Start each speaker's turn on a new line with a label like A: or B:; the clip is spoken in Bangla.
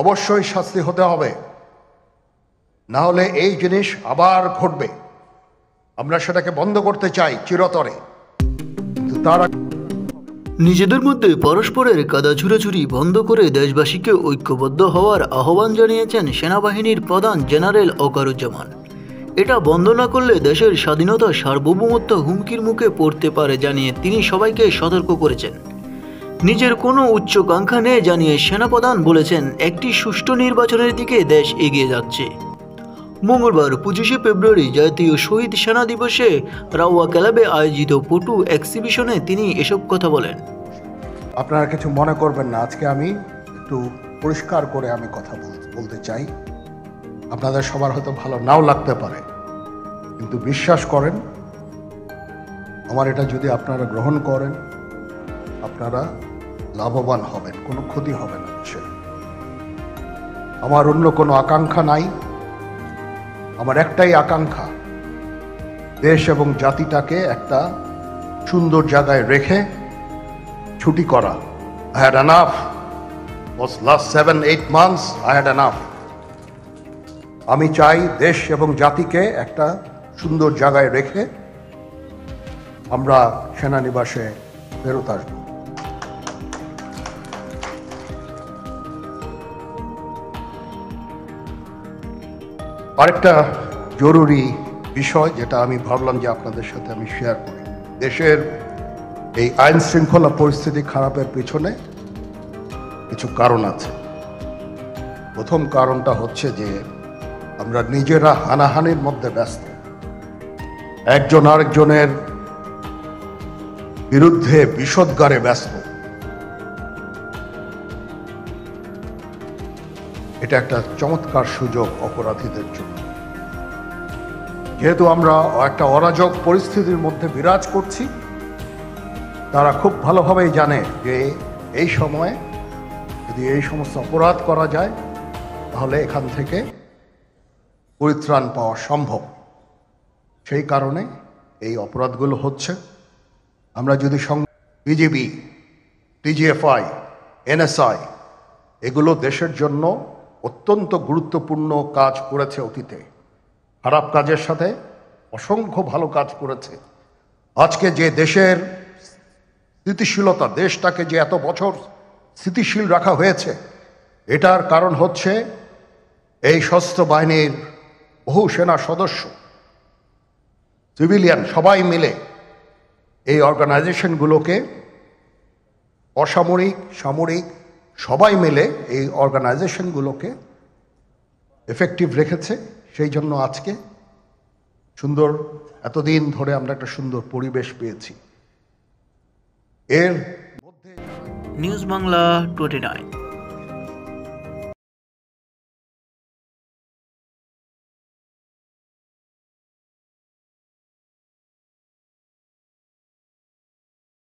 A: অবশ্যই শাস্তি হতে হবে, না হলে এই জিনিস আবার ঘটবে। আমরা সেটাকে বন্ধ করতে চাই চিরতরে, কিন্তু তারা
B: নিজেদের মধ্যে পরস্পরের কাদা ছুড়াছুড়ি বন্ধ করে দেশবাসীকে ঐক্যবদ্ধ হওয়ার আহ্বান জানিয়েছেন সেনাবাহিনীর প্রধান জেনারেল ওয়াকারুজ্জামান। এটা বন্ধ না করলে দেশের স্বাধীনতা সার্বভৌমত্ব হুমকির মুখে পড়তে পারে জানিয়ে তিনি সবাইকে সতর্ক করেছেন। নিজের কোনো উচ্চাকাঙ্ক্ষা নেই জানিয়ে সেনাপ্রধান বলেছেন, একটি সুষ্ঠু নির্বাচনের দিকে দেশ এগিয়ে যাচ্ছে। মঙ্গলবার 25শে ফেব্রুয়ারি জাতীয় শহীদ সেনা দিবসে রাওয়া ক্লাবে আয়োজিত ফটো এক্সিবিশনে তিনি এসব কথা বলেন।
A: আপনারা কিছু মনে করবেন না, আজকে আমি একটু পরিষ্কার করে আমি কথা বলতে চাই। আপনাদের সবার হয়তো ভালো নাও লাগতে পারে, কিন্তু বিশ্বাস করেন, আমার এটা যদি আপনারা গ্রহণ করেন, আপনারা লাভবান হবেন, কোনো ক্ষতি হবে না। আমার অন্য কোনো আকাঙ্ক্ষা নাই, আমার একটাই আকাঙ্ক্ষা, দেশ এবং জাতিটাকে একটা সুন্দর জায়গায় রেখে ছুটি করা। I had enough. Was last 7-8 months I had enough. আমি চাই দেশ এবং জাতিকে একটা সুন্দর জায়গায় রেখে আমরা সেনানিবাসে ফেরত আসব। আরেকটা জরুরি বিষয় যেটা আমি ভাবলাম যে আপনাদের সাথে আমি শেয়ার করি। দেশের এই আইন শৃঙ্খলা পরিস্থিতি খারাপের পিছনে কিছু কারণ আছে। প্রথম কারণটা হচ্ছে যে আমরা নিজেরা হানাহানির মধ্যে ব্যস্ত, একজন আরেকজনের বিরুদ্ধে বিষোদ্গারে ব্যস্ত। এটা একটা চমৎকার সুযোগ অপরাধীদের জন্য। যেহেতু আমরা একটা অরাজক পরিস্থিতির মধ্যে বিরাজ করছি, তারা খুব ভালোভাবেই জানে যে এই সময়ে যদি এই সমস্ত অপরাধ করা যায় তাহলে এখান থেকে পরিত্রাণ পাওয়া সম্ভব। সেই কারণে এই অপরাধগুলো হচ্ছে। আমরা যদি বিজিবি, টিজিএফআই, এনএসআই এগুলো দেশের জন্য অত্যন্ত গুরুত্বপূর্ণ কাজ করেছে অতীতে, খারাপ কাজের সাথে অসংখ্য ভালো কাজ করেছে। আজকে যে দেশের স্থিতিশীলতা, দেশটাকে যে এত বছর স্থিতিশীল রাখা হয়েছে, এটার কারণ হচ্ছে এই সশস্ত্র বাহিনীর বহু সেনা সদস্য, সিভিলিয়ান সবাই মিলে এই অর্গানাইজেশনগুলোকে, অসামরিক সামরিক সবাই মিলে এই অর্গানাইজেশনগুলোকে এফেক্টিভ রেখেছে। সেই জন্য আজকে সুন্দর, এতদিন ধরে আমরা একটা সুন্দর পরিবেশ পেয়েছি। এর মধ্যে
B: নিউজ বাংলা 29।